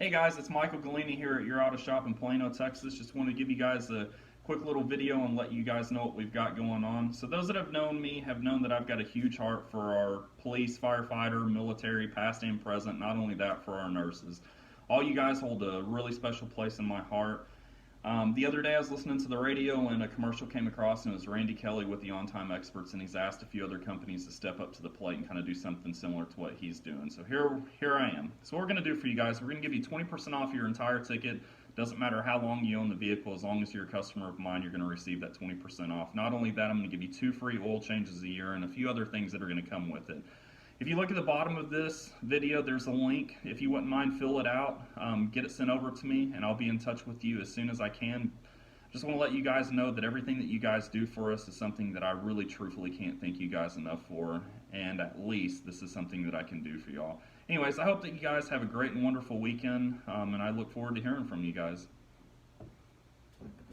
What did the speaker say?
Hey guys, it's Michael Galini here at EurAuto Shop in Plano, Texas. Just want to give you guys a quick little video and let you guys know what we've got going on. So those that have known me have known that I've got a huge heart for our police, firefighter, military, past and present. Not only that, for our nurses. All you guys hold a really special place in my heart. The other day I was listening to the radio and a commercial came across, and it was Randy Kelly with the On Time Experts, and he's asked a few other companies to step up to the plate and kind of do something similar to what he's doing. So here I am. So what we're going to do for you guys, we're going to give you 20% off your entire ticket. Doesn't matter how long you own the vehicle, as long as you're a customer of mine, you're going to receive that 20% off. Not only that, I'm going to give you 2 free oil changes a year and a few other things that are going to come with it. If you look at the bottom of this video, there's a link. If you wouldn't mind, fill it out, get it sent over to me, and I'll be in touch with you as soon as I can. Just want to let you guys know that everything that you guys do for us is something that I really truthfully can't thank you guys enough for, and at least this is something that I can do for y'all. Anyways, I hope that you guys have a great and wonderful weekend, and I look forward to hearing from you guys.